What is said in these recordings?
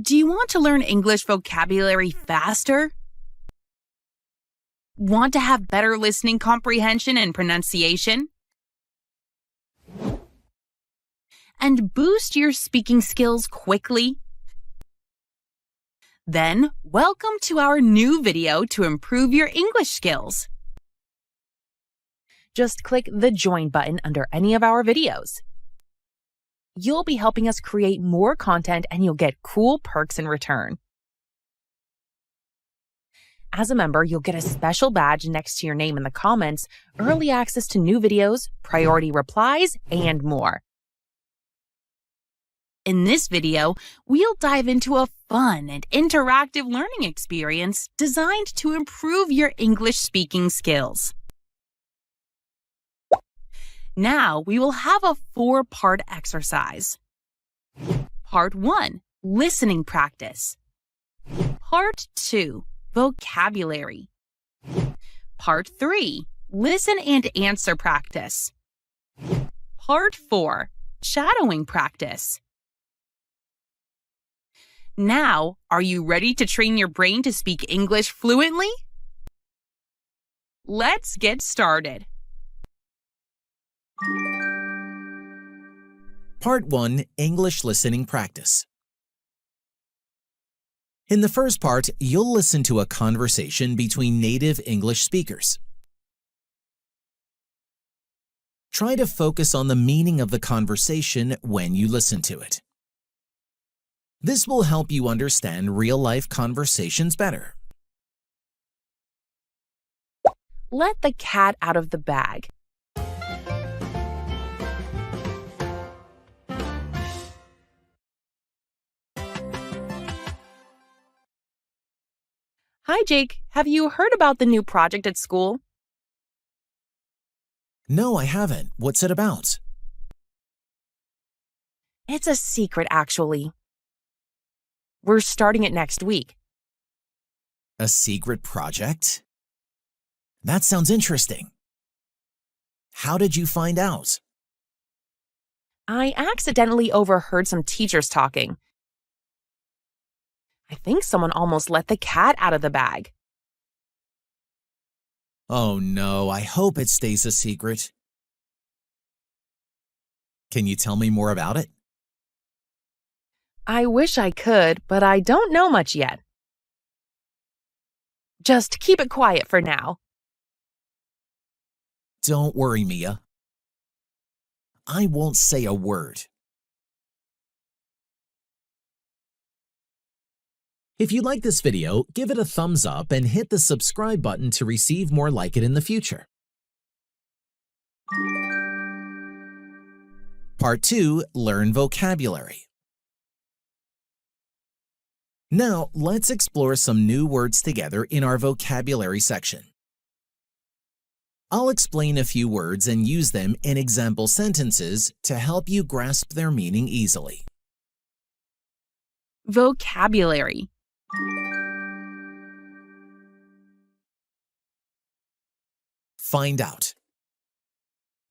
Do you want to learn English vocabulary faster? Want to have better listening comprehension and pronunciation? And boost your speaking skills quickly? Then, welcome to our new video to improve your English skills. Just click the Join button under any of our videos. You'll be helping us create more content and you'll get cool perks in return. As a member, you'll get a special badge next to your name in the comments, early access to new videos, priority replies, and more. In this video, we'll dive into a fun and interactive learning experience designed to improve your English speaking skills. Now, we will have a 4-part exercise. Part 1, listening practice. Part 2, vocabulary. Part 3, listen and answer practice. Part 4, shadowing practice. Now, are you ready to train your brain to speak English fluently? Let's get started. Part 1, English Listening Practice. In the first part, you'll listen to a conversation between native English speakers. Try to focus on the meaning of the conversation when you listen to it. This will help you understand real-life conversations better. Let the cat out of the bag. Hi, Jake. Have you heard about the new project at school? No, I haven't. What's it about? It's a secret, actually. We're starting it next week. A secret project? That sounds interesting. How did you find out? I accidentally overheard some teachers talking. I think someone almost let the cat out of the bag. Oh no, I hope it stays a secret. Can you tell me more about it? I wish I could, but I don't know much yet. Just keep it quiet for now. Don't worry, Mia. I won't say a word. If you like this video, give it a thumbs up and hit the subscribe button to receive more like it in the future. Part 2, Learn Vocabulary. Now, let's explore some new words together in our vocabulary section. I'll explain a few words and use them in example sentences to help you grasp their meaning easily. Vocabulary. Find out.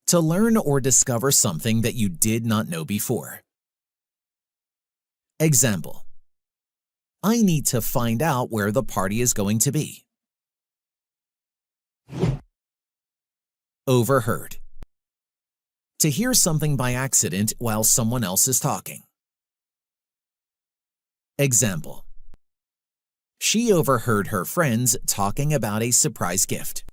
To learn or discover something that you did not know before. Example: I need to find out where the party is going to be. Overheard. To hear something by accident while someone else is talking. Example: she overheard her friends talking about a surprise gift.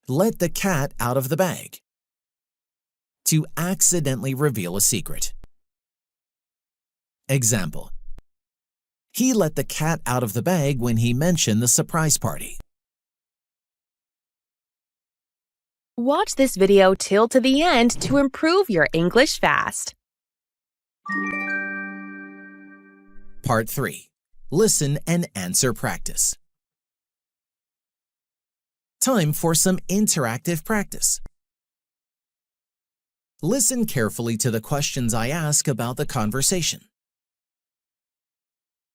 Let the cat out of the bag. To accidentally reveal a secret. Example: he let the cat out of the bag when he mentioned the surprise party. Watch this video till to the end to improve your English fast. Part 3, Listen and Answer Practice. Time for some interactive practice. Listen carefully to the questions I ask about the conversation.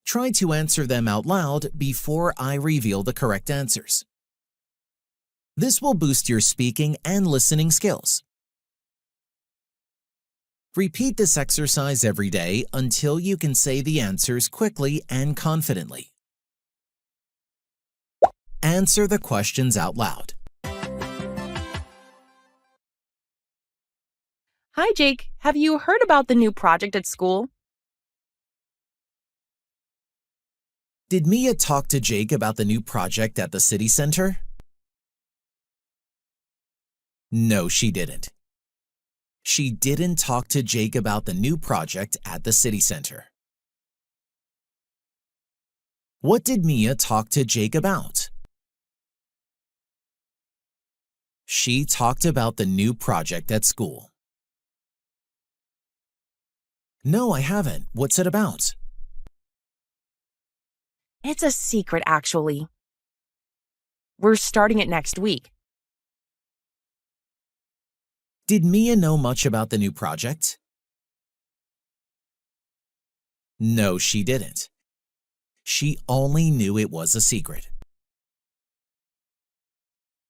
Try to answer them out loud before I reveal the correct answers. This will boost your speaking and listening skills. Repeat this exercise every day until you can say the answers quickly and confidently. Answer the questions out loud. Hi, Jake. Have you heard about the new project at school? Did Mia talk to Jake about the new project at the city center? No, she didn't. She didn't talk to Jake about the new project at the city center. What did Mia talk to Jake about? She talked about the new project at school. No, I haven't. What's it about? It's a secret, actually. We're starting it next week. Did Mia know much about the new project? No, she didn't. She only knew it was a secret.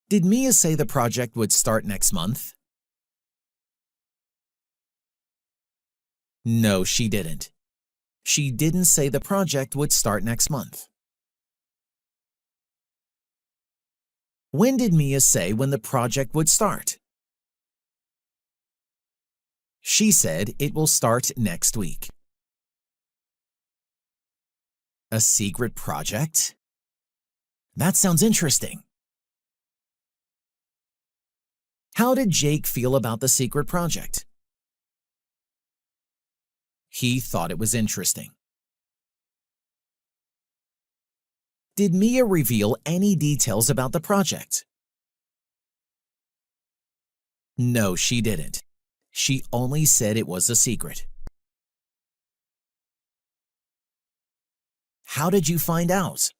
Did Mia say the project would start next month? No, she didn't. She didn't say the project would start next month. When did Mia say when the project would start? She said it will start next week. A secret project? That sounds interesting. How did Jake feel about the secret project? He thought it was interesting. Did Mia reveal any details about the project? No, she didn't. She only said it was a secret. How did you find out?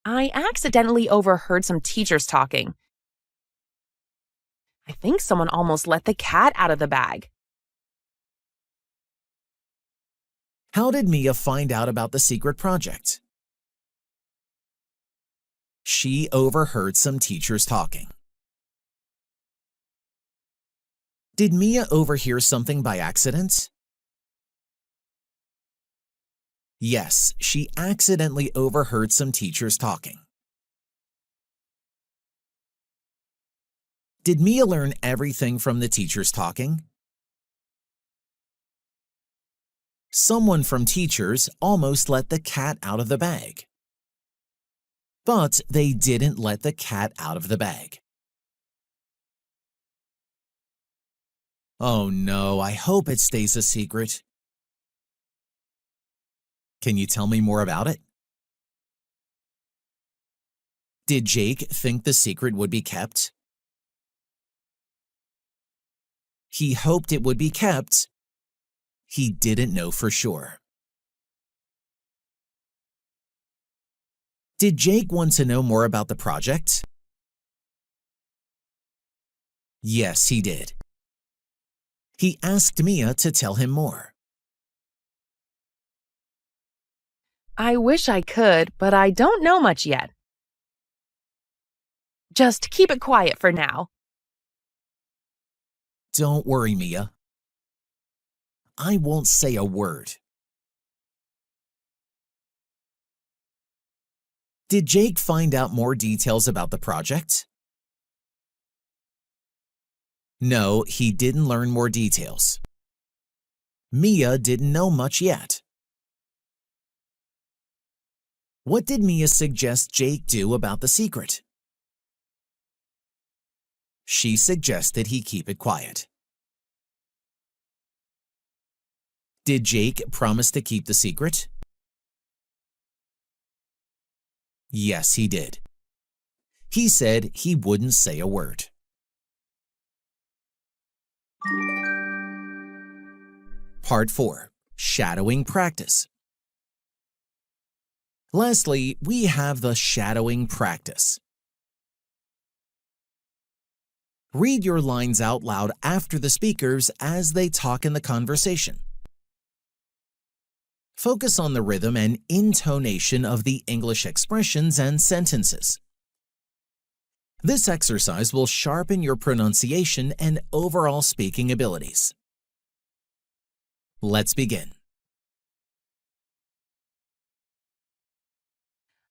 I accidentally overheard some teachers talking. I think someone almost let the cat out of the bag. How did Mia find out about the secret project? She overheard some teachers talking. Did Mia overhear something by accident? Yes, she accidentally overheard some teachers talking. Did Mia learn everything from the teachers talking? Someone from teachers almost let the cat out of the bag. But they didn't let the cat out of the bag. Oh no, I hope it stays a secret. Can you tell me more about it? Did Jake think the secret would be kept? He hoped it would be kept. He didn't know for sure. Did Jake want to know more about the project? Yes, he did. He asked Mia to tell him more. I wish I could, but I don't know much yet. Just keep it quiet for now. Don't worry, Mia. I won't say a word. Did Jake find out more details about the project? No, he didn't learn more details. Mia didn't know much yet. What did Mia suggest Jake do about the secret? She suggested he keep it quiet. Did Jake promise to keep the secret? Yes, he did. He said he wouldn't say a word. Part 4. Shadowing practice. Lastly, we have the shadowing practice. Read your lines out loud after the speakers as they talk in the conversation. Focus on the rhythm and intonation of the English expressions and sentences. This exercise will sharpen your pronunciation and overall speaking abilities. Let's begin.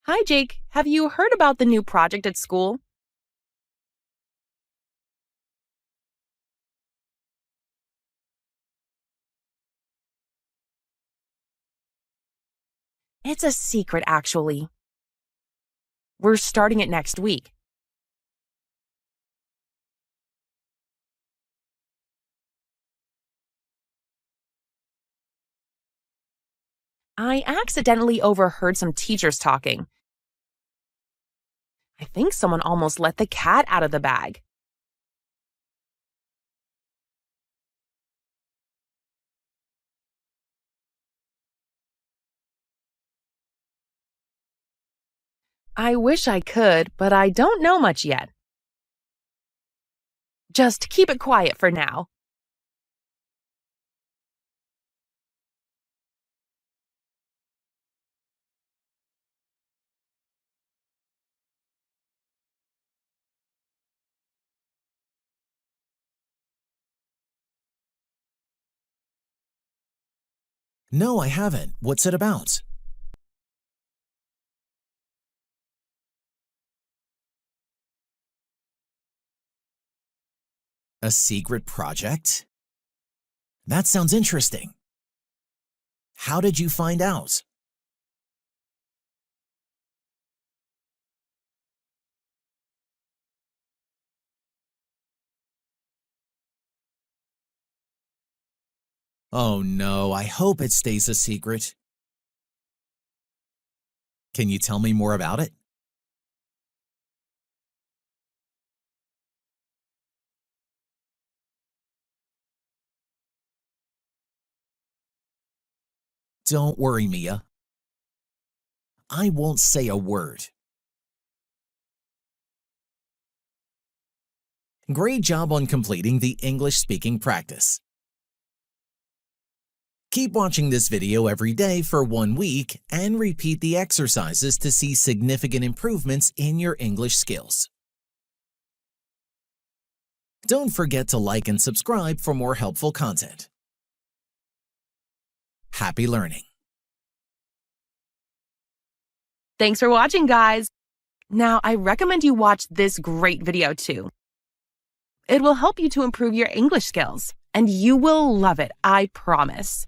Hi, Jake. Have you heard about the new project at school? It's a secret, actually. We're starting it next week. I accidentally overheard some teachers talking. I think someone almost let the cat out of the bag. I wish I could, but I don't know much yet. Just keep it quiet for now. No, I haven't. What's it about? A secret project? That sounds interesting. How did you find out? Oh no, I hope it stays a secret. Can you tell me more about it? Don't worry, Mia. I won't say a word. Great job on completing the English speaking practice. Keep watching this video every day for 1 week and repeat the exercises to see significant improvements in your English skills. Don't forget to like and subscribe for more helpful content. Happy learning! Thanks for watching, guys. Now, I recommend you watch this great video too. It will help you to improve your English skills, and you will love it, I promise.